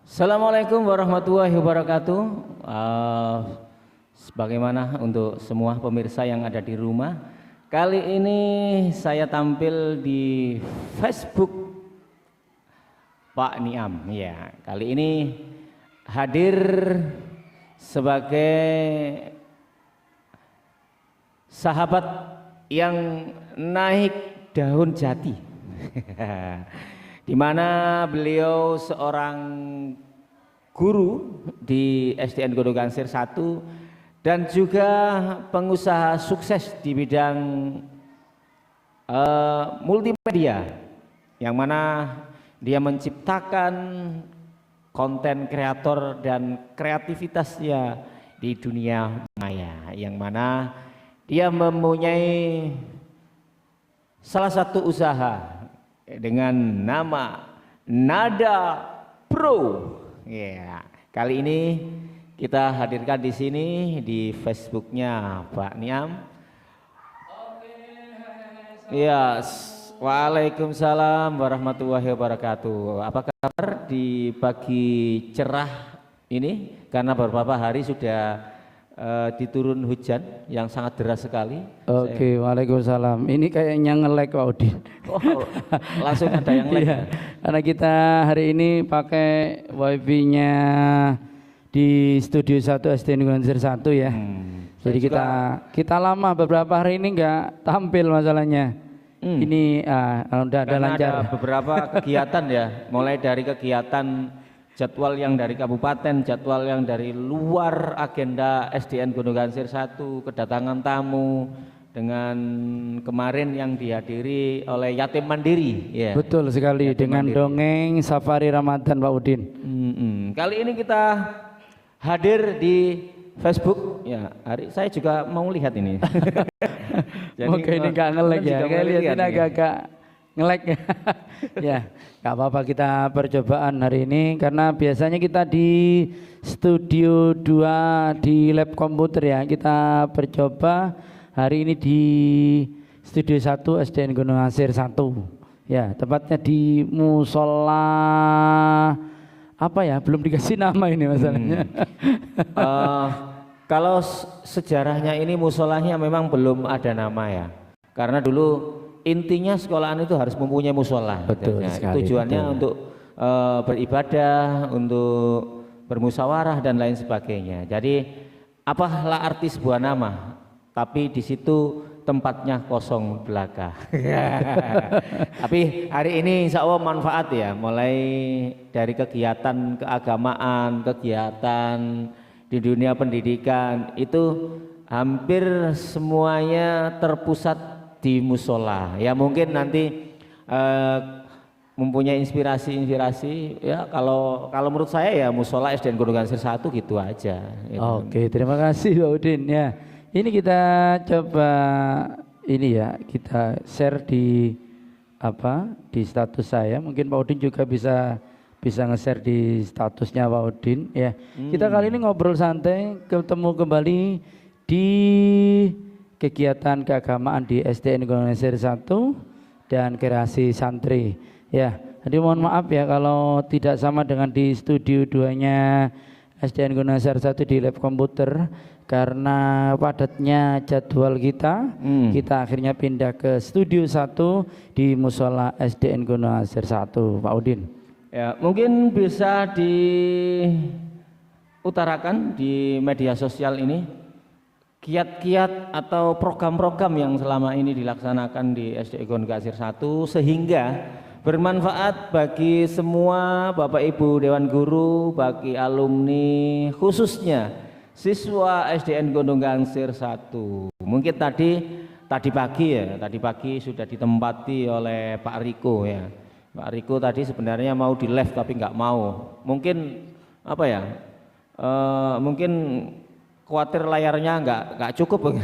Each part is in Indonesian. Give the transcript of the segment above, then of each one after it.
Assalamualaikum warahmatullahi wabarakatuh. Sebagaimana untuk semua pemirsa yang ada di rumah, kali ini saya tampil di Facebook Pak Niam. Ya, kali ini hadir sebagai sahabat yang naik daun jati. Di mana beliau seorang guru di SDN Gunung Gansir 1 dan juga pengusaha sukses di bidang multimedia, yang mana dia menciptakan konten kreator dan kreativitasnya di dunia maya, yang mana dia mempunyai salah satu usaha dengan nama Nada Pro. Ya, kali ini kita hadirkan di sini di Facebooknya Pak Niam. Ya, waalaikumsalam warahmatullahi wabarakatuh. Apa kabar di pagi cerah ini? Karena beberapa hari sudah diturun hujan yang sangat deras sekali. Oke, waalaikumsalam. Ini kayaknya nge-lag Pak Udin. Oh, langsung ada yang lag. Iya, karena kita hari ini pakai wifi-nya di Studio 1 SDN Gansir 1 ya. Jadi kita lama beberapa hari ini nggak tampil masalahnya. Ini udah ada lancar. Ada beberapa kegiatan ya, mulai dari kegiatan jadwal yang dari kabupaten, jadwal yang dari luar agenda SDN Gunung Gansir 1, kedatangan tamu dengan kemarin yang dihadiri oleh yatim mandiri. Ya. Betul sekali, yatim dengan mandiri. Dongeng Safari Ramadan Pak Udin. Kali ini kita hadir di Facebook. Ya, saya juga mau lihat ini. Jadi oke, ini nggak nge-lag ya, kayak lihat ini agak-agak nge-lag. Ya, nggak apa-apa, kita percobaan hari ini karena biasanya kita di studio 2 di lab komputer ya, kita percoba hari ini di studio 1 SDN Gunung Gansir 1 ya, tepatnya di musola apa ya, belum dikasih nama ini masalahnya. Kalau sejarahnya ini musolanya memang belum ada nama ya, karena dulu intinya sekolahan itu harus mempunyai musola. Betul sekali, tujuannya betul. Untuk beribadah, untuk bermusyawarah dan lain sebagainya. Jadi apalah arti sebuah nama, tapi di situ tempatnya kosong belaka. Tapi hari ini insya Allah manfaat ya, mulai dari kegiatan keagamaan, kegiatan di dunia pendidikan, itu hampir semuanya terpusat di musola. Ya mungkin nanti mempunyai inspirasi ya, kalau menurut saya ya musola SDN Gunung Gansir 1 gitu aja. Gitu. Oke, terima kasih Pak Udin ya. Ini kita coba ini ya, kita share di status saya. Mungkin Pak Udin juga bisa nge-share di statusnya Pak Udin ya. Kita kali ini ngobrol santai, ketemu kembali di kegiatan keagamaan di SDN Gunung Gansir 1 dan kreasi santri ya. Jadi mohon maaf ya kalau tidak sama dengan di studio 2-nya SDN Gunung Gansir 1 di lab komputer, karena padatnya jadwal kita akhirnya pindah ke studio 1 di musola SDN Gunung Gansir 1 Pak Udin. Ya, mungkin bisa diutarakan di media sosial ini kiat-kiat atau program-program yang selama ini dilaksanakan di SDN Gunung Gansir 1 sehingga bermanfaat bagi semua Bapak Ibu Dewan Guru, bagi alumni, khususnya siswa SDN Gunung Gansir 1. Mungkin tadi pagi sudah ditempati oleh Pak Riko ya. Pak Riko tadi sebenarnya mau di live tapi nggak mau. Mungkin mungkin khawatir layarnya nggak cukup.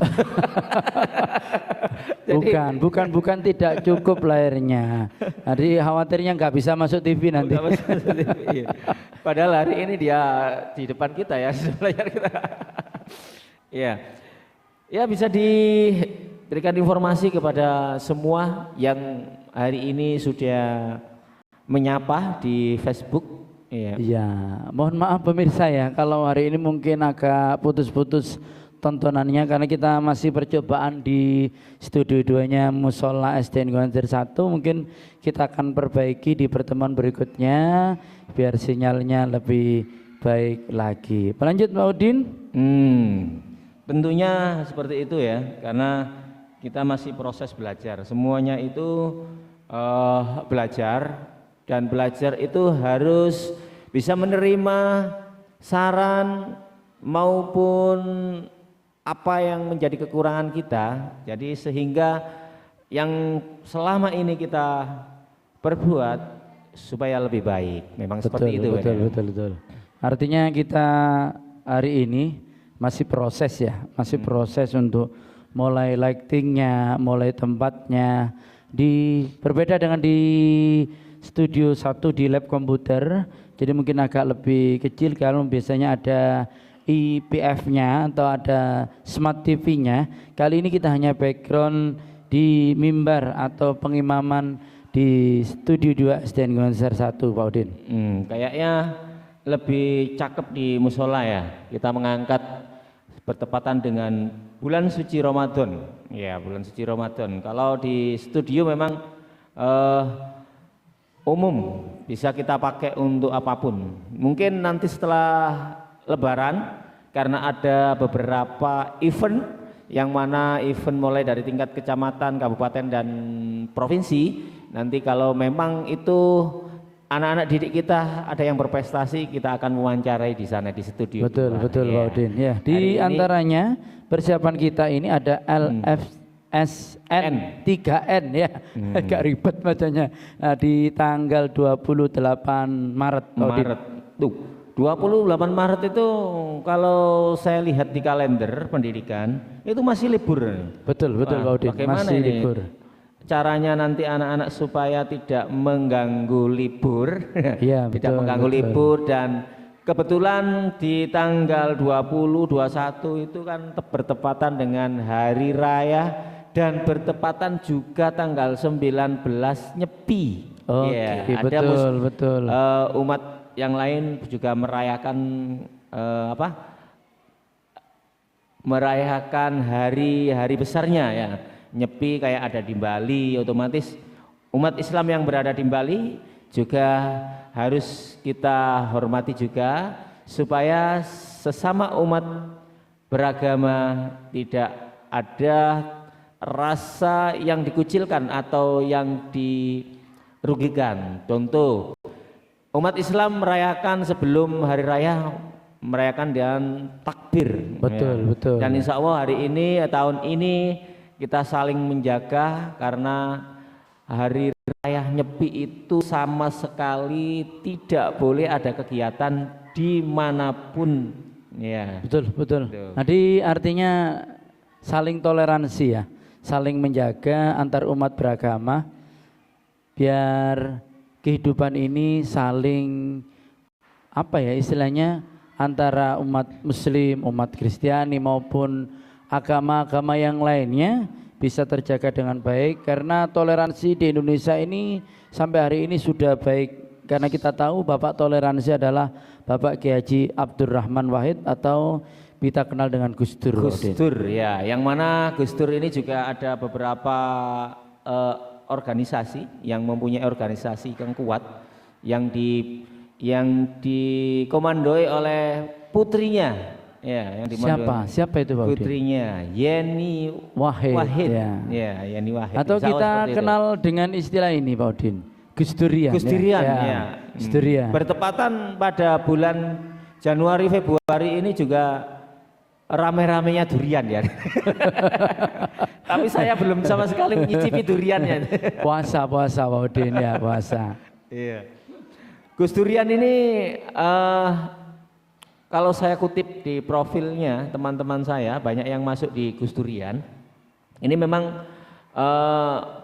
Jadi, bukan tidak cukup layarnya. Jadi khawatirnya nggak bisa masuk TV nanti. Padahal hari ini dia di depan kita ya, layar kita. Ya bisa diberikan informasi kepada semua yang hari ini sudah menyapa di Facebook Iya. Iya, mohon maaf pemirsa ya kalau hari ini mungkin agak putus-putus tontonannya karena kita masih percobaan di studio 2-nya Musola SDN Gonzir 1. Mungkin kita akan perbaiki di pertemuan berikutnya biar sinyalnya lebih baik lagi. Lanjut Pak Udin. Tentunya seperti itu ya, karena kita masih proses belajar. Semuanya itu belajar, dan belajar itu harus bisa menerima saran maupun apa yang menjadi kekurangan kita. Jadi sehingga yang selama ini kita perbuat supaya lebih baik. Memang seperti itu. Betul. Artinya kita hari ini masih proses ya, masih proses untuk mulai lightingnya, mulai tempatnya. Berbeda dengan di studio 1 di lab komputer, jadi mungkin agak lebih kecil kalau biasanya ada IPF-nya atau ada smart TV-nya. Kali ini kita hanya background di mimbar atau pengimaman di studio 2 SDN Gonzir 1, Pak Udin. Kayaknya lebih cakep di musola ya. Kita mengangkat bertepatan dengan bulan suci Ramadan. Ya, bulan suci Ramadan. Kalau di studio memang umum, bisa kita pakai untuk apapun. Mungkin nanti setelah Lebaran, karena ada beberapa event yang mana event mulai dari tingkat kecamatan, kabupaten, dan provinsi. Nanti kalau memang itu anak-anak didik kita ada yang berprestasi, kita akan mewawancarai di sana di studio. Betul Pak Udin. Ya, di antaranya persiapan kita ini ada LFSN 3N ya. Agak ribet bacanya. Nah, di tanggal 28 Maret. Tuh, 28 Maret itu kalau saya lihat di kalender pendidikan itu masih libur. Betul Pak Udin. Masih ini libur. Caranya nanti anak-anak supaya tidak mengganggu libur, ya, tidak mengganggu libur, dan kebetulan di tanggal 20, 21 itu kan bertepatan dengan hari raya dan bertepatan juga tanggal 19 Nyepi. Betul. Umat yang lain juga merayakan merayakan hari besarnya ya. Nyepi kayak ada di Bali, otomatis umat Islam yang berada di Bali juga harus kita hormati juga supaya sesama umat beragama tidak ada rasa yang dikucilkan atau yang dirugikan. Contoh, umat Islam merayakan sebelum hari raya merayakan dengan takbir. Betul. Dan insya Allah hari ini, tahun ini kita saling menjaga, karena hari raya Nyepi itu sama sekali tidak boleh ada kegiatan dimanapun ya. Betul. Jadi artinya saling toleransi ya, saling menjaga antar umat beragama biar kehidupan ini saling istilahnya antara umat Muslim, umat Kristiani maupun agama-agama yang lainnya bisa terjaga dengan baik, karena toleransi di Indonesia ini sampai hari ini sudah baik, karena kita tahu Bapak toleransi adalah Bapak Kiai Haji Abdurrahman Wahid atau kita kenal dengan Gus Dur. Ya, yang mana Gus Dur ini juga ada beberapa organisasi yang mempunyai organisasi yang kuat yang dikomandoi oleh putrinya. Ya, yang siapa itu Pak Udin? Putrinya Yeni Wahid. Ya, Yeni Wahid. Atau kita kenal dengan istilah ini Pak Udin, Gus Durian. Gus Durian. Bertepatan pada bulan Januari Februari ini juga rame-ramenya durian ya. Tapi saya belum sama sekali mencicipi duriannya. Puasa Pak Udin ya, puasa. Iya. Gus Durian ini kalau saya kutip di profilnya teman-teman saya, banyak yang masuk di Gus Durian. Ini memang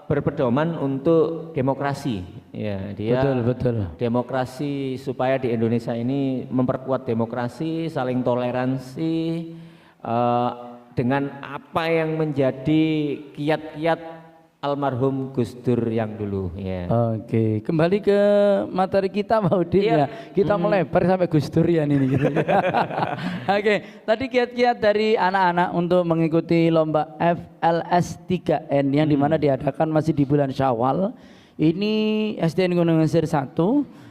berpedoman untuk demokrasi. Ya, dia betul. Demokrasi supaya di Indonesia ini memperkuat demokrasi, saling toleransi dengan apa yang menjadi kiat-kiat almarhum Gus Dur yang dulu ya. Oke, kembali ke materi kita Pak Udin Iya. ya. Kita melebar sampai Gus Durian ini gitu. Oke, tadi kiat-kiat dari anak-anak untuk mengikuti lomba FLS 3N yang dimana diadakan masih di bulan Syawal. Ini SDN Gunung Gesir 1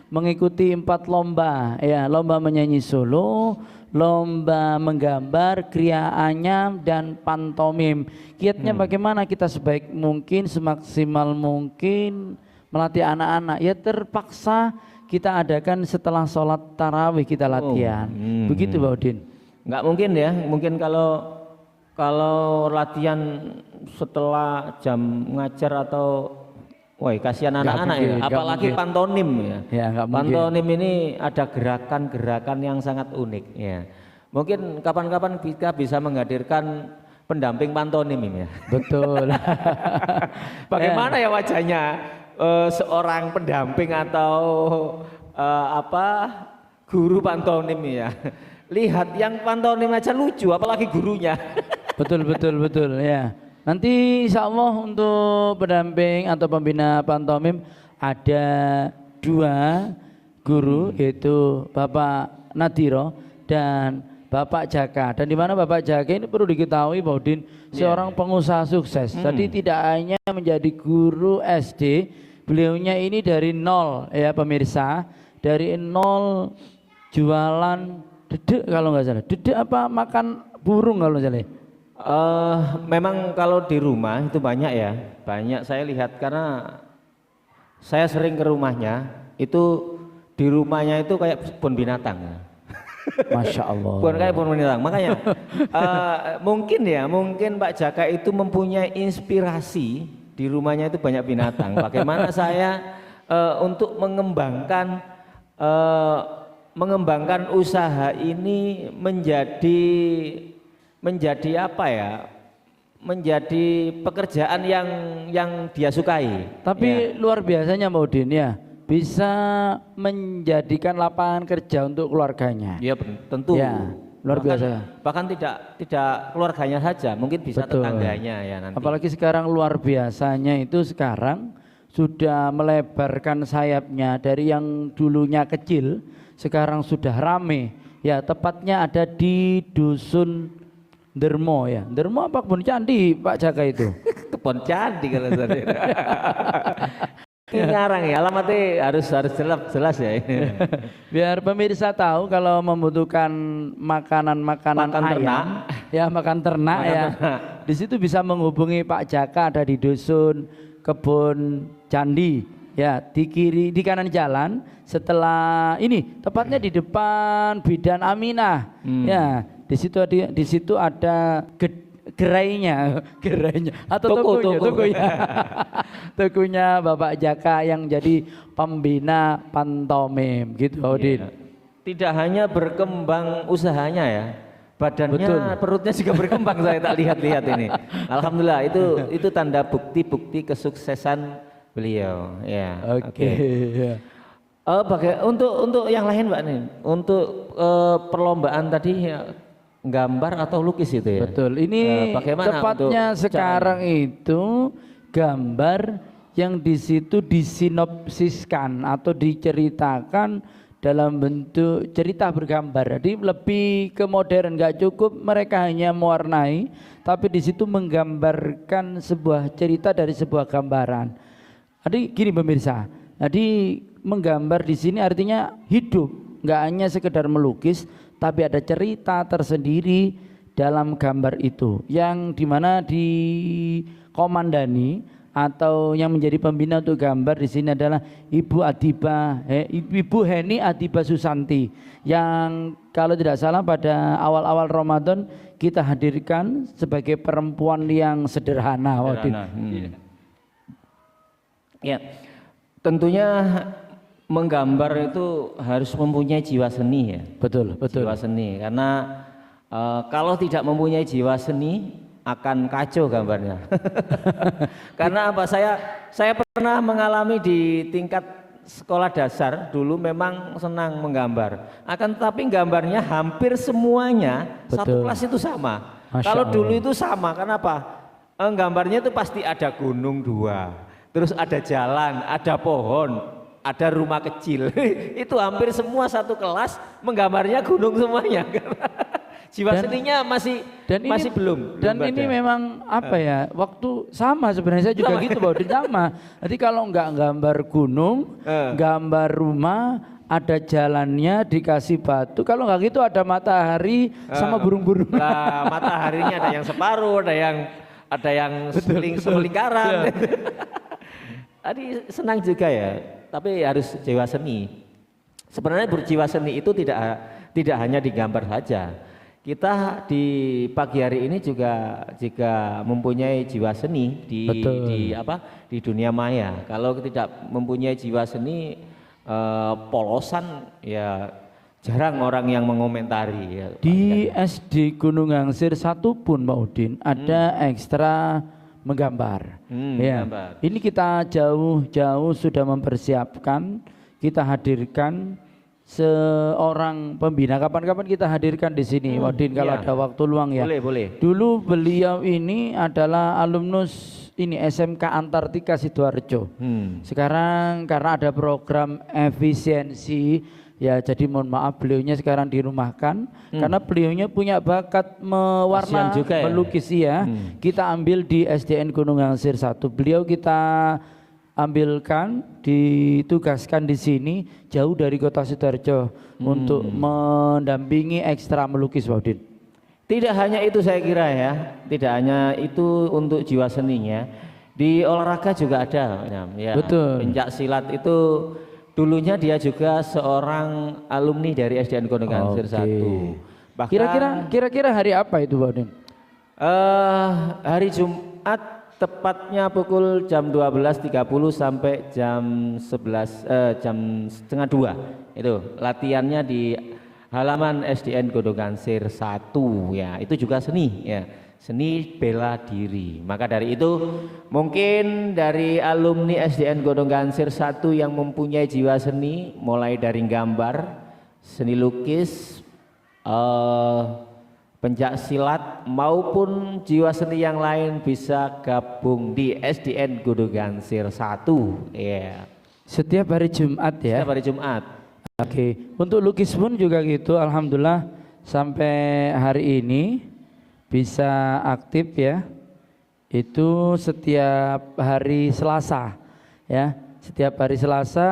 mengikuti 4 lomba ya, lomba menyanyi solo, lomba menggambar, kriya anyam dan pantomim. Kiatnya bagaimana kita sebaik mungkin, semaksimal mungkin melatih anak-anak. Ya terpaksa kita adakan setelah sholat tarawih kita latihan. Begitu Pak Udin. Nggak mungkin ya, mungkin kalau latihan setelah jam ngajar atau woi kasihan anak-anak ya, apalagi pantonim ya. Ya, nggak mungkin. Pantonim ini ada gerakan-gerakan yang sangat unik ya. Mungkin kapan-kapan kita bisa menghadirkan pendamping pantonim ini ya. Betul. Bagaimana ya wajahnya seorang pendamping atau guru pantonim ya. Lihat yang pantonim aja lucu, apalagi gurunya. Betul ya. Nanti insya Allah untuk pendamping atau pembina pantomim ada 2 guru yaitu Bapak Nadiro dan Bapak Jaka. Dan di mana Bapak Jaka ini perlu diketahui Pak Udin seorang pengusaha sukses. Jadi tidak hanya menjadi guru SD, beliaunya ini dari nol ya pemirsa, dari nol jualan dedek kalau nggak salah. Dedek apa makan burung kalau nggak salah. Memang kalau di rumah itu banyak ya, banyak saya lihat karena saya sering ke rumahnya, itu di rumahnya itu kayak kebun binatang ya. Masya Allah. Bukan kayak kebun binatang, makanya mungkin Pak Jaka itu mempunyai inspirasi di rumahnya itu banyak binatang. Bagaimana saya untuk mengembangkan usaha ini menjadi apa ya? Menjadi pekerjaan yang dia sukai. Tapi luar biasanya Pak Udin ya, bisa menjadikan lapangan kerja untuk keluarganya. Ya tentu. Ya, luar biasa. Bahkan tidak keluarganya saja, mungkin bisa Betul. tetangganya ya nanti. Apalagi sekarang luar biasanya itu sekarang sudah melebarkan sayapnya dari yang dulunya kecil, sekarang sudah rame. Ya, tepatnya ada di Dusun Dermo ya. Dermo apa kebun candi Pak Jaka itu? Kebun candi kalau tadi. Ngarang ya, alamatnya harus jelas ya ini. Biar pemirsa tahu kalau membutuhkan makanan Makan ayam, ternak. ya makan ternak Makan ya. ternak. Di situ bisa menghubungi Pak Jaka, ada di Dusun Kebun Candi. Ya, di kanan jalan setelah ini tepatnya di depan Bidan Aminah. Ya, di situ ada gerainya atau tokonya. Tokonya Bapak Jaka yang jadi pembina pantomim gitu Odin. Iya. Tidak hanya berkembang usahanya ya, badannya, Betul. perutnya juga berkembang saya tak lihat-lihat ini. Alhamdulillah itu tanda bukti kesuksesan beliau ya. Oke. Ya. Untuk yang lain Mbak nih, untuk perlombaan tadi ya, gambar atau lukis itu ya. Betul. Ini bagaimana tepatnya untuk sekarang itu gambar yang di situ disinopsiskan atau diceritakan dalam bentuk cerita bergambar. Jadi lebih ke modern, nggak cukup mereka hanya mewarnai, tapi di situ menggambarkan sebuah cerita dari sebuah gambaran. Jadi gini pemirsa, jadi menggambar di sini artinya hidup, nggak hanya sekedar melukis, tapi ada cerita tersendiri dalam gambar itu, yang dimana dikomandani atau yang menjadi pembina untuk gambar di sini adalah Ibu Heni Adiba Susanti, yang kalau tidak salah pada awal-awal Ramadan kita hadirkan sebagai perempuan yang sederhana. Ya, tentunya menggambar itu harus mempunyai jiwa seni ya. Betul. Jiwa seni, karena kalau tidak mempunyai jiwa seni akan kacau gambarnya. Karena apa? Saya pernah mengalami di tingkat sekolah dasar dulu memang senang menggambar. Akan tetapi gambarnya hampir semuanya Betul. satu kelas itu sama. Masya Kalau dulu Allah. itu sama, kenapa? Gambarnya itu pasti ada gunung dua, terus ada jalan, ada pohon, ada rumah kecil. Itu hampir semua satu kelas menggambarnya gunung semuanya. Jiwa seninya masih belum. Dan ini ada. memang apa ya, waktu sama sebenarnya saya juga gitu Pak Udin, sama. Jadi kalau nggak gambar gunung, gambar rumah, ada jalannya dikasih batu, kalau nggak gitu ada matahari sama burung-burung. Lah, mataharinya ada yang separuh, ada yang selingkaran. Tadi senang juga ya, tapi harus jiwa seni. Sebenarnya berjiwa seni itu tidak hanya digambar saja. Kita di pagi hari ini juga jika mempunyai jiwa seni di dunia maya. Kalau tidak mempunyai jiwa seni polosan ya jarang orang yang mengomentari ya. Di SD Gunung Angsir 1 pun Pak Udin ada ekstra menggambar. Ya. Gambar. Ini kita jauh-jauh sudah mempersiapkan, kita hadirkan seorang pembina, kapan-kapan kita hadirkan di sini Pak Udin kalau ada waktu luang ya. Boleh. Dulu beliau ini adalah alumnus ini SMK Antartika Sidoarjo. Sekarang karena ada program efisiensi ya, jadi mohon maaf beliaunya sekarang dirumahkan karena beliaunya punya bakat mewarna juga melukis ya. Kita ambil di SDN Gunung Angsir 1. Beliau kita ambilkan, ditugaskan di sini jauh dari kota Sidoarjo untuk mendampingi ekstra melukis Pak Udin. Tidak hanya itu saya kira ya, tidak hanya itu untuk jiwa seninya, di olahraga juga ada ya. Betul. Pencak silat itu dulunya dia juga seorang alumni dari SDN Gunung Angsir 1. Bahkan Kira-kira hari apa itu Pak Udin? Hari Jumat tepatnya pukul jam 12.30 sampai jam 11 jam setengah 2 itu latihannya di halaman SDN Gunung Angsir 1 ya, itu juga seni ya, seni bela diri. Maka dari itu mungkin dari alumni SDN Gunung Angsir 1 yang mempunyai jiwa seni mulai dari gambar, seni lukis, pencak silat maupun jiwa seni yang lain bisa gabung di SDN Gunung Angsir 1 ya. Setiap hari Jumat ya. Setiap hari Jumat. Oke, untuk lukis pun juga gitu, alhamdulillah sampai hari ini bisa aktif ya. Itu setiap hari Selasa ya. Setiap hari Selasa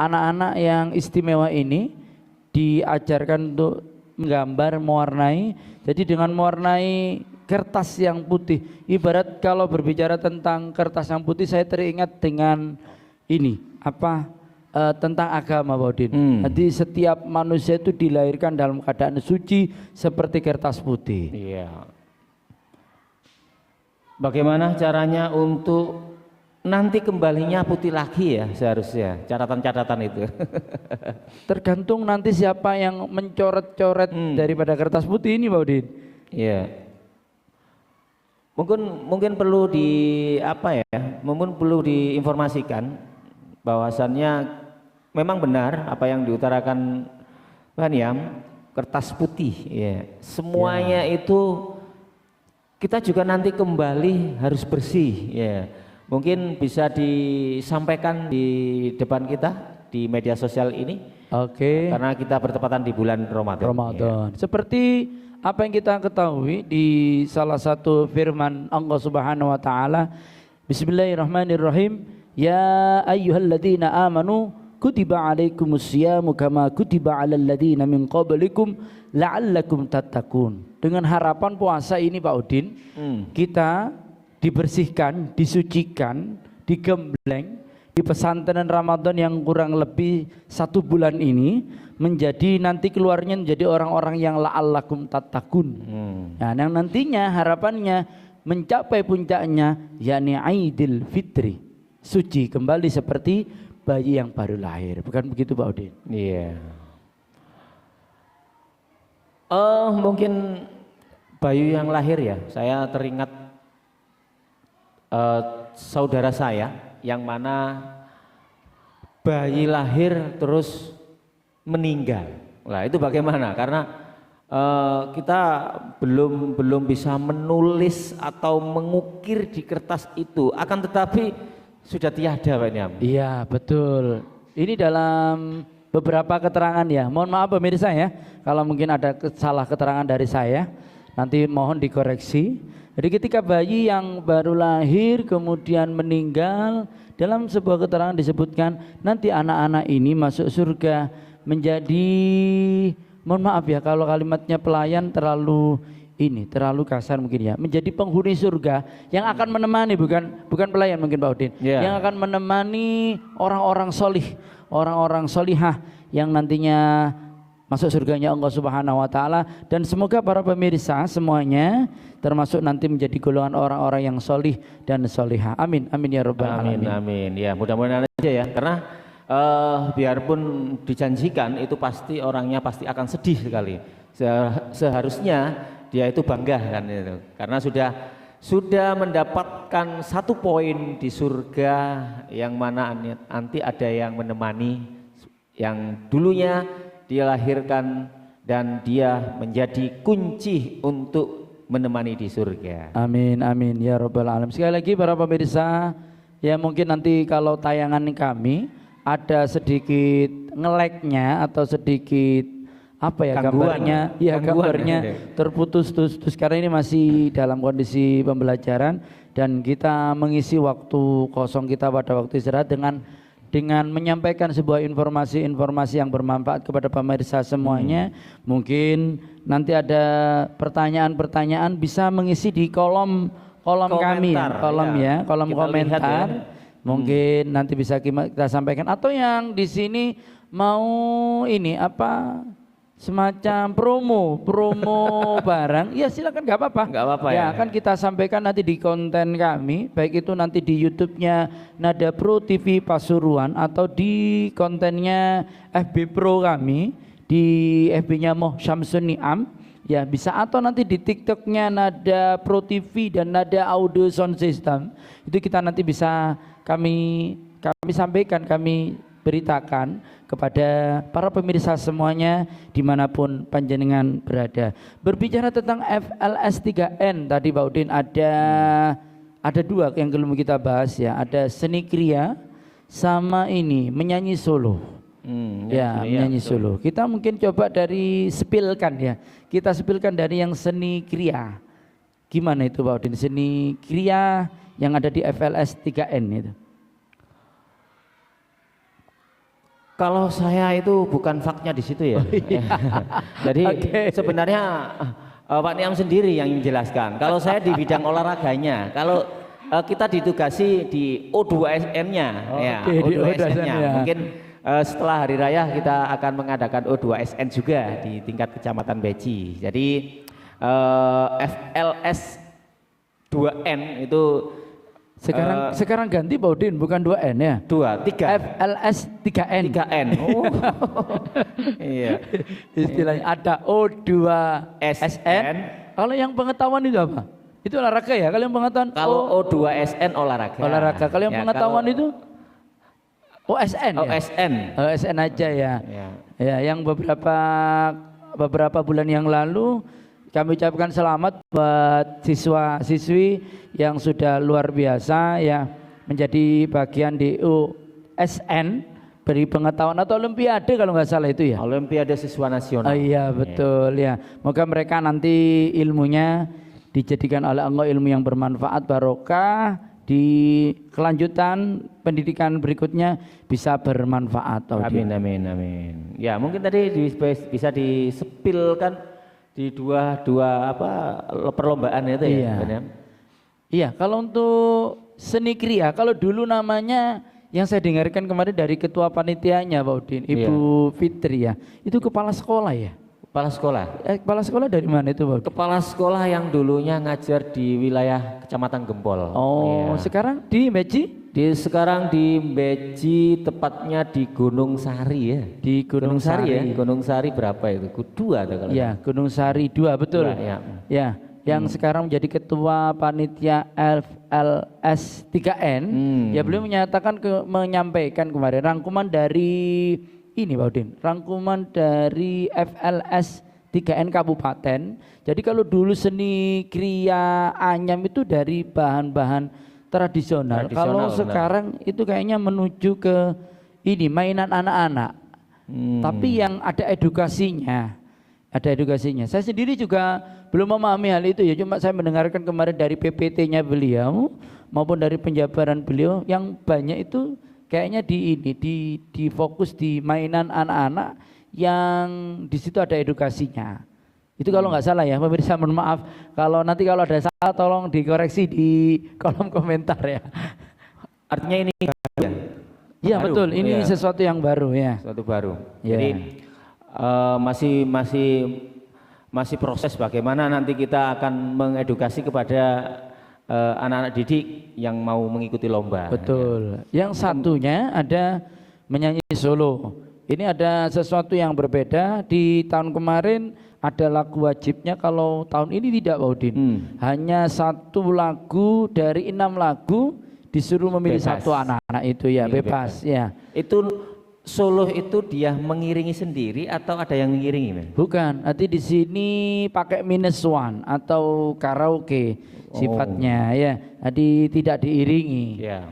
anak-anak yang istimewa ini diajarkan untuk menggambar, mewarnai. Jadi dengan mewarnai kertas yang putih, ibarat kalau berbicara tentang kertas yang putih saya teringat dengan ini tentang agama Pak Udin. Jadi setiap manusia itu dilahirkan dalam keadaan suci seperti kertas putih. Iya. Bagaimana caranya untuk nanti kembalinya putih lagi ya seharusnya, catatan-catatan itu. Tergantung nanti siapa yang mencoret-coret daripada kertas putih ini Pak Udin. Iya. Mungkin perlu mungkin perlu diinformasikan bahwasannya memang benar apa yang diutarakan Pak Niam, kertas putih ya. Semuanya itu kita juga nanti kembali harus bersih ya. Mungkin bisa disampaikan di depan kita di media sosial ini. Oke. Karena kita bertepatan di bulan Ramadan. Ya. Seperti apa yang kita ketahui di salah satu firman Allah Subhanahu wa taala, Bismillahirrahmanirrahim, ya ayyuhalladzina amanu kutiba alaikumusyamu kama kutiba alal ladzina min qablikum la'allakum tattaqun. Dengan harapan puasa ini Pak Udin, kita dibersihkan, disucikan, digembleng di pesantren Ramadan yang kurang lebih 1 bulan ini menjadi nanti keluarnya menjadi orang-orang yang la'allakum tattaqun. Nah, yang nantinya harapannya mencapai puncaknya yakni Aidil Fitri, suci kembali seperti bayi yang baru lahir. Bukan begitu Pak Udin? Iya. Mungkin bayi yang lahir ya. Saya teringat saudara saya yang mana bayi lahir terus meninggal. Nah itu bagaimana? Karena kita belum bisa menulis atau mengukir di kertas itu, akan tetapi sudah tiada Pak Niam. Iya betul. Ini dalam beberapa keterangan ya. Mohon maaf pemirsa ya, kalau mungkin ada salah keterangan dari saya, nanti mohon dikoreksi. Jadi ketika bayi yang baru lahir kemudian meninggal, dalam sebuah keterangan disebutkan nanti anak-anak ini masuk surga menjadi, mohon maaf ya kalau kalimatnya pelayan terlalu kasar mungkin ya, menjadi penghuni surga yang akan menemani, bukan pelayan mungkin Pak Udin, yang akan menemani orang-orang solih, orang-orang solihah yang nantinya masuk surganya Allah Subhanahu wa taala. Dan semoga para pemirsa semuanya termasuk nanti menjadi golongan orang-orang yang solih dan solihah. Amin amin ya rabbal alamin. Amin. Ya mudah-mudahan aja ya, karena biarpun dijanjikan itu pasti orangnya pasti akan sedih sekali. Seharusnya dia itu bangga kan itu, karena sudah mendapatkan 1 poin di surga yang mana nanti ada yang menemani, yang dulunya dia lahirkan dan dia menjadi kunci untuk menemani di surga. Amin amin ya rabbal alamin. Sekali lagi para pemirsa ya, mungkin nanti kalau tayangan kami ada sedikit nge-lag-nya atau sedikit apa ya, gambarnya ya, gambarnya terputus karena ini masih dalam kondisi pembelajaran dan kita mengisi waktu kosong kita pada waktu istirahat dengan menyampaikan sebuah informasi yang bermanfaat kepada pemirsa semuanya. Mungkin nanti ada pertanyaan-pertanyaan bisa mengisi di kolom kami ya, kolom komentar ya. Mungkin nanti bisa kita sampaikan, atau yang di sini mau ini apa semacam promo barang ya silakan, nggak apa-apa ya, kan kita sampaikan nanti di konten kami, baik itu nanti di YouTube-nya Nada Pro TV Pasuruan atau di kontennya FB Pro kami, di FB-nya Moh Syamsun Ni'am ya bisa, atau nanti di TikTok-nya Nada Pro TV dan Nada Audio Sound System. Itu kita nanti bisa kami sampaikan, kami beritakan kepada para pemirsa semuanya dimanapun panjenengan berada. Berbicara tentang FLS 3N tadi Pak Udin, ada 2 yang belum kita bahas ya, ada seni kriya sama ini menyanyi solo. Menyanyi solo. Kita mungkin coba dari kita sepilkan dari yang seni kriya. Gimana itu Pak Udin, seni kriya yang ada di FLS 3N itu? Kalau saya itu bukan faknya di situ ya. Jadi sebenarnya Pak Niam sendiri yang menjelaskan. Kalau saya di bidang olahraganya, kalau kita ditugasi di O2SN-nya, O2SN-nya. Mungkin setelah hari raya kita akan mengadakan O2SN juga di tingkat Kecamatan Beci. Jadi FLS 2N itu sekarang ganti Pak Udin, bukan 2N ya? 3 FLS 3N. 3N. Oh. Iya. Istilahnya ada O2SN. Kalau yang pengetahuan itu apa? Itu olahraga ya? Kalau yang pengetahuan O2SN olahraga. Olahraga. Kalau yang pengetahuan itu OSN ya? OSN aja ya. Ya, yang beberapa bulan yang lalu kami ucapkan selamat buat siswa-siswi yang sudah luar biasa ya, menjadi bagian di OSN, beri pengetahuan atau olimpiade kalau nggak salah itu ya. Olimpiade Siswa Nasional. Iya betul ya. Moga mereka nanti ilmunya dijadikan oleh Allah ilmu yang bermanfaat, barokah, di kelanjutan pendidikan berikutnya bisa bermanfaat. Amin. Ya mungkin tadi bisa disepilkan di dua perlombaan itu ya. Iya, kalau untuk seni kriya, kalau dulu namanya yang saya dengarkan kemarin dari ketua panitianya Pak Udin, Ibu Fitri ya, itu kepala sekolah ya. Kepala sekolah. Kepala sekolah dari mana itu Pak Udin? Kepala sekolah yang dulunya ngajar di wilayah Kecamatan Gempol. Oh, sekarang di Beci? Sekarang di Beci, tepatnya di Gunung Sari ya. Di Gunung Sari ya. Gunung Sari berapa itu? 2 atau kalau? Ya, Gunung Sari 2 betul. Ya. Yang sekarang menjadi ketua panitia FLS 3N. Ya beliau menyampaikan kemarin rangkuman dari ini Pak Udin, rangkuman dari FLS 3N kabupaten. Jadi kalau dulu seni kriya anyam itu dari bahan-bahan tradisional. Kalau benar. sekarang itu kayaknya menuju ke ini mainan anak-anak. Tapi yang ada edukasinya. Ada edukasinya. Saya sendiri juga belum memahami hal itu ya. Cuma saya mendengarkan kemarin dari PPT-nya beliau maupun dari penjabaran beliau yang banyak itu kayaknya di fokus di mainan anak-anak yang di situ ada edukasinya. Itu kalau nggak salah ya, pemirsa mohon maaf kalau nanti kalau ada salah tolong dikoreksi di kolom komentar ya. Artinya ini ya. Iya betul, ini sesuatu yang baru ya. Sesuatu baru. Ya. Jadi masih proses bagaimana nanti kita akan mengedukasi kepada anak-anak didik yang mau mengikuti lomba. Betul. Yang satunya ada menyanyi solo. Ini ada sesuatu yang berbeda. Di tahun kemarin ada lagu wajibnya, kalau tahun ini tidak, Pak Udin. Hanya 1 lagu dari 6 lagu disuruh memilih Bebas. 1 anak-anak itu ya, bebas ya. Itu solo itu dia mengiringi sendiri atau ada yang mengiringi, Men? Bukan, nanti di sini pakai -1 atau karaoke sifatnya ya. Jadi tidak diiringi. Ya.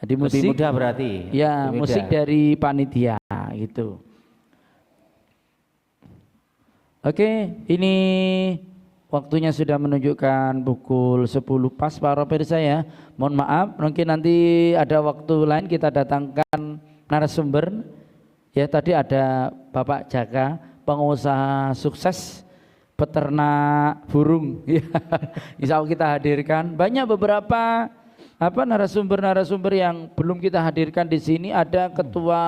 Jadi musik Lebih mudah berarti. ya, Lebih musik mudah. dari panitia gitu. Oke, ini waktunya sudah menunjukkan pukul 10 pas para pemirsa ya. Mohon maaf, mungkin nanti ada waktu lain kita datangkan narasumber. Ya tadi ada Bapak Jaka, pengusaha sukses peternak burung. Ya, insya Allah kita hadirkan. Banyak beberapa narasumber yang belum kita hadirkan di sini. Ada Ketua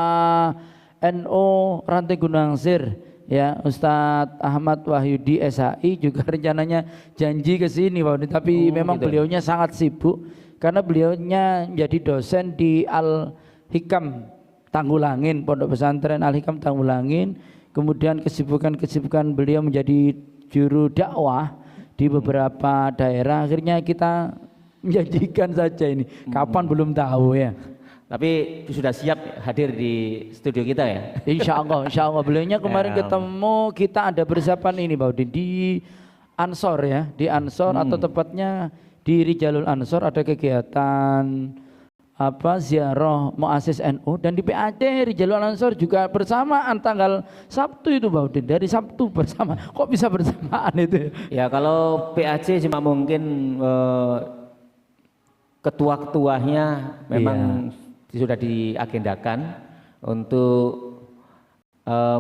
NO Ranting Gunung Sir, ya Ustadz Ahmad Wahyudi SHI juga rencananya janji ke sini Pak Udin, tapi memang gitu. beliaunya sangat sibuk karena beliaunya menjadi dosen di Al Hikam Tanggulangin, Pondok Pesantren Al Hikam Tanggulangin. Kemudian kesibukan beliau menjadi juru dakwah di beberapa daerah. Akhirnya kita menjanjikan saja ini. Kapan belum tahu ya. Tapi sudah siap hadir di studio kita ya. Insya Allah beliaunya kemarin Ya. ketemu, kita ada persiapan ini Pak Udin di Ansor ya, di Ansor atau tepatnya di Rijalul Ansor ada kegiatan ziarah Muassis NU, dan di PAC Rijalul Ansor juga bersamaan tanggal Sabtu itu Pak Udin, dari Sabtu bersama. Kok bisa bersamaan itu? Ya kalau PAC cuma mungkin ketua-ketuanya memang sudah diagendakan untuk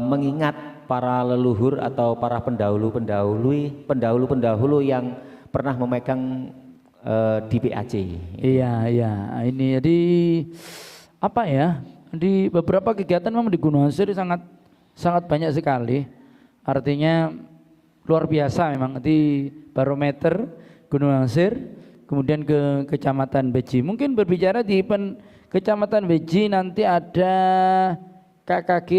mengingat para leluhur atau para pendahulu yang pernah memegang di PAC. Iya, ini jadi di beberapa kegiatan memang di Gunung Sir sangat banyak sekali. Artinya luar biasa memang di barometer Gunung Sir, kemudian ke Kecamatan Beji. Mungkin berbicara di Kecamatan Beji nanti ada KKG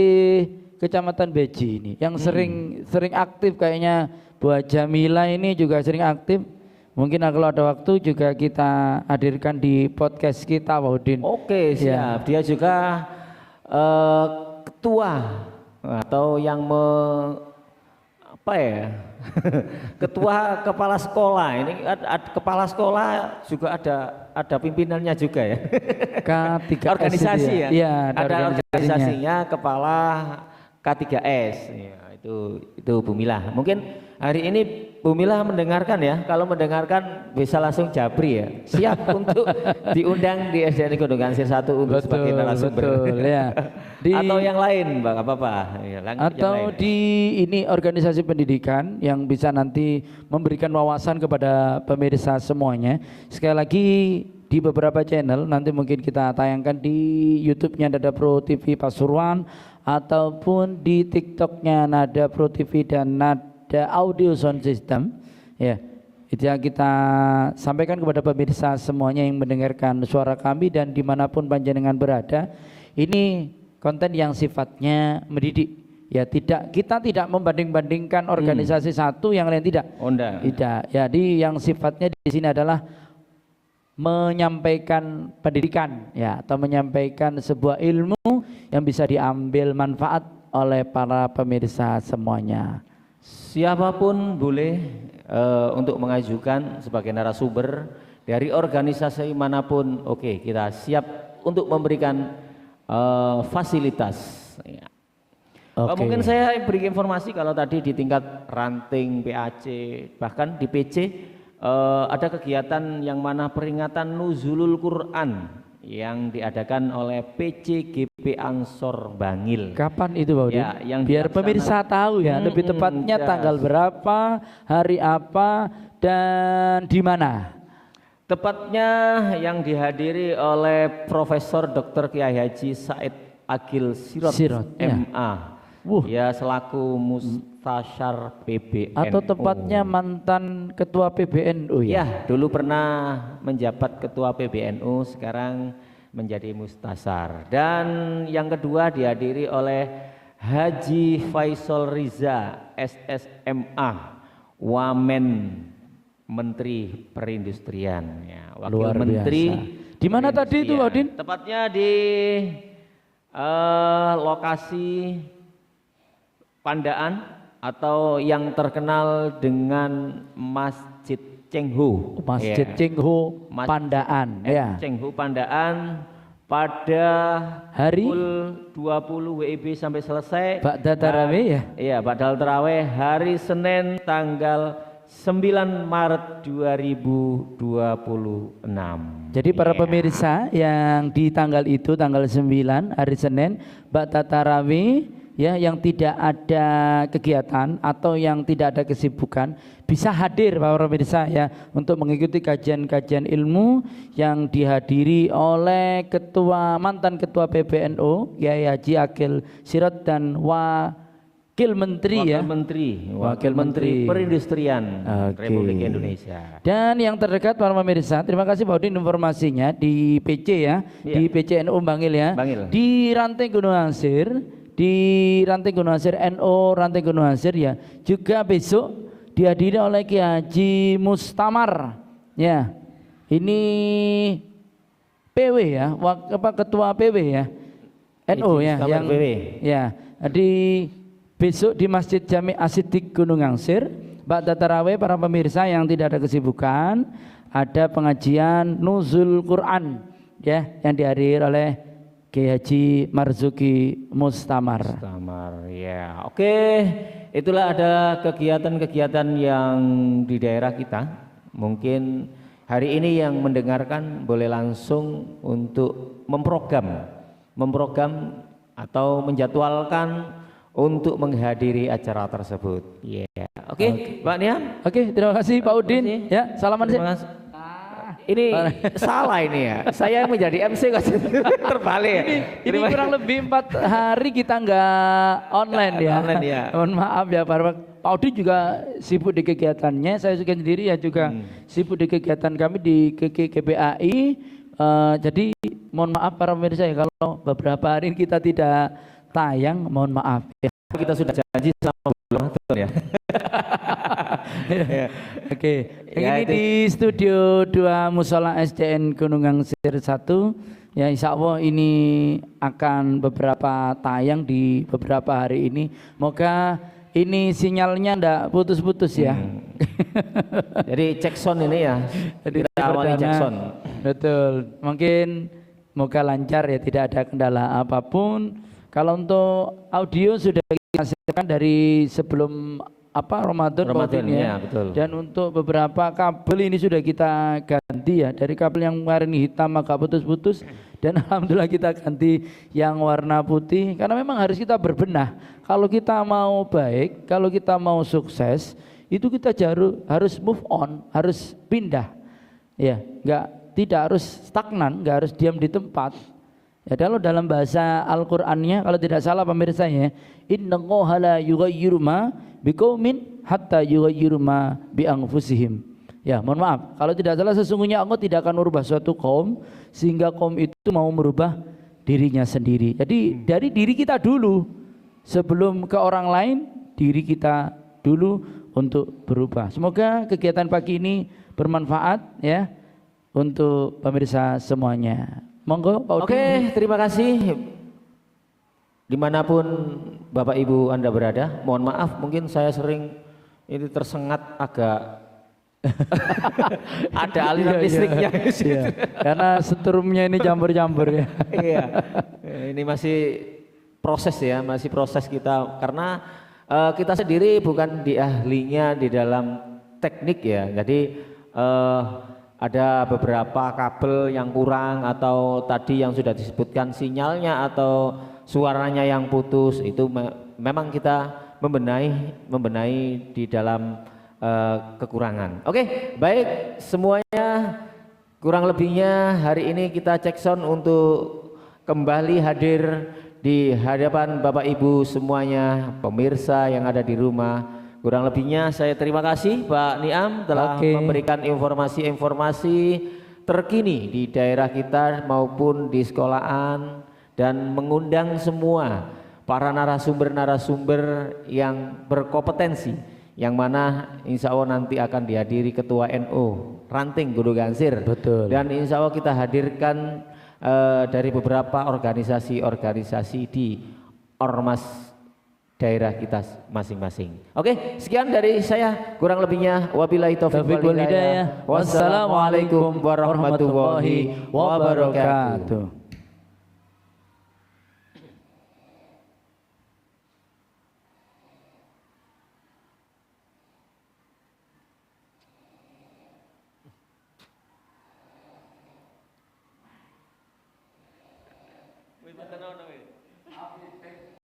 Kecamatan Beji ini yang sering aktif kayaknya. Bu Jamila ini juga sering aktif. Mungkin kalau ada waktu juga kita hadirkan di podcast kita Pak Udin. Oke, siap. Dia juga ketua atau yang ketua kepala sekolah. Ini kepala sekolah juga ada pimpinannya juga ya. K3S organisasi ya. Iya, ada organisasinya kepala K3S. Ya, itu Bu Milah. Mungkin hari ini Bu Milah mendengarkan ya. Kalau mendengarkan bisa langsung japri ya. Siap untuk diundang di SDN Gunung Sir 1 untuk sebagai narasumber. Betul ya. Atau yang lain, Mbak, apa-apa. Ya, atau di ini organisasi pendidikan yang bisa nanti memberikan wawasan kepada pemirsa semuanya. Sekali lagi di beberapa channel nanti mungkin kita tayangkan di YouTube-nya Nada Pro TV Pasuruan ataupun di TikTok-nya Nada Pro TV dan Nada Audio Sound System. Ya, itu yang kita sampaikan kepada pemirsa semuanya yang mendengarkan suara kami dan dimanapun panjenengan berada. Ini konten yang sifatnya mendidik. Ya, kita tidak membanding-bandingkan organisasi satu yang lain, tidak. Tidak. Jadi yang sifatnya di sini adalah menyampaikan pendidikan ya, atau menyampaikan sebuah ilmu yang bisa diambil manfaat oleh para pemirsa semuanya. siapapun boleh untuk mengajukan sebagai narasumber dari organisasi manapun. Oke, kita siap untuk memberikan fasilitas. Ya. Mungkin saya beri informasi kalau tadi di tingkat ranting PAC bahkan di PC ada kegiatan yang mana peringatan Nuzulul Quran yang diadakan oleh PCGP Ansor Bangil. Kapan itu Pak Udin? Ya, yang biar pemirsa tahu ya, lebih tepatnya tanggal berapa, hari apa, dan di mana? Tepatnya yang dihadiri oleh Profesor Dr. Kiai Haji Said Agil Sirot, MA. Ya selaku Mustasyar PBNU. Atau tepatnya mantan ketua PBNU ya? Ya, dulu pernah menjabat ketua PBNU, sekarang menjadi Mustasyar. Dan yang kedua dihadiri oleh Haji Faisal Riza SSMA, Wamen Menteri Perindustrian ya, Wakil Luar Menteri. Di mana tadi itu Pak Udin? Tepatnya di lokasi Pandaan atau yang terkenal dengan Masjid Cengho. Masjid Cengho Pandaan ya. Cengho Pandaan pada hari pukul 20 WIB sampai selesai. Ba'da tarawih ya? Iya, Ba'dal tarawih hari Senin tanggal 9 Maret 2026. Jadi para pemirsa yang di tanggal itu, tanggal 9 hari Senin, Ba'da tarawih ya, yang tidak ada kegiatan atau yang tidak ada kesibukan bisa hadir para pemirsa ya untuk mengikuti kajian-kajian ilmu yang dihadiri oleh mantan ketua PBNU Kiai Haji Agil Sirot dan Wakil Menteri Wakil Menteri Perindustrian Republik Indonesia. Dan yang terdekat para pemirsa, terima kasih Pak Udin informasinya di PC ya, di PCNU Bangil ya, di ranting Gunung Hansir. Di ranting Gunung Hansir NU ranting Gunung Hansir ya, juga besok dihadiri oleh Kiai Haji Mustamar ya. Ini PW ya, ketua PW ya, NU ya, yang PW. Ya. Di besok di Masjid Jami As-Siddiq Gunung Hansir, ba'da tarawih para pemirsa yang tidak ada kesibukan, ada pengajian Nuzul Quran ya yang dihadiri oleh Kiai Haji Marzuki Mustamar ya. Oke, itulah ada kegiatan-kegiatan yang di daerah kita. Mungkin hari ini yang mendengarkan boleh langsung untuk memprogram atau menjadwalkan untuk menghadiri acara tersebut. Ya. Oke, Mbak Niam. Oke, terima kasih Pak Udin. Ya, salaman sih. Ini salah ini ya. Saya menjadi MC kok terbalik. Ini kurang lebih 4 hari kita nggak online ya. Mohon maaf ya Pak Udin juga sibuk di kegiatannya. Saya juga sendiri ya juga sibuk di kegiatan kami di KKBAI. Jadi mohon maaf para pemirsa ya kalau beberapa hari kita tidak tayang. Mohon maaf ya. Kita sudah janji sama bulan ya. Oke, ini di studio 2 Musola SDN Gunung Hansir 1 ya, insya Allah ini akan beberapa tayang di beberapa hari ini. Moga ini sinyalnya ndak putus-putus ya. Jadi cek sound ini ya. Jadi kita awali cek sound. Betul. Mungkin moga lancar ya, tidak ada kendala apapun. Kalau untuk audio sudah kita hasilkan dari sebelum Ramadan ya, betul. Dan untuk beberapa kabel ini sudah kita ganti ya, dari kabel yang kemarin hitam agak putus-putus dan alhamdulillah kita ganti yang warna putih karena memang harus kita berbenah. Kalau kita mau baik, kalau kita mau sukses, itu kita harus move on, harus pindah. Ya, tidak harus stagnan, enggak harus diam di tempat. Ya, kalau dalam bahasa Al-Qur'annya kalau tidak salah pemirsa ya, innallaha la yughayyiru ma biqaumin hatta yughayyiru ma bi anfusihim. Ya, mohon maaf, kalau tidak salah sesungguhnya Allah tidak akan merubah suatu kaum sehingga kaum itu mau merubah dirinya sendiri. Jadi dari diri kita dulu, sebelum ke orang lain, diri kita dulu untuk berubah. Semoga kegiatan pagi ini bermanfaat ya untuk pemirsa semuanya. Monggo Pak Udin. Oke, terima kasih dimanapun Bapak Ibu Anda berada, mohon maaf mungkin saya sering ini tersengat agak ada aliran listriknya di situ. Iya. Karena setrumnya ini campur-campur ya. Iya, ini masih proses ya, masih proses kita karena kita sendiri bukan di ahlinya di dalam teknik ya. Jadi ada beberapa kabel yang kurang atau tadi yang sudah disebutkan sinyalnya atau suaranya yang putus itu memang kita membenahi di dalam kekurangan. Oke, baik semuanya, kurang lebihnya hari ini kita cek sound untuk kembali hadir di hadapan Bapak Ibu semuanya, pemirsa yang ada di rumah. Kurang lebihnya saya terima kasih Pak Niam telah memberikan informasi-informasi terkini di daerah kita maupun di sekolahan dan mengundang semua para narasumber-narasumber yang berkompetensi yang mana insya Allah nanti akan dihadiri Ketua NU Ranting Gunung Gansir. Betul. Dan insya Allah kita hadirkan dari beberapa organisasi-organisasi di ormas daerah kita masing-masing. Oke, sekian dari saya, kurang lebihnya wabillahi taufiq wal hidayah. Wassalamualaikum warahmatullahi wabarakatuh.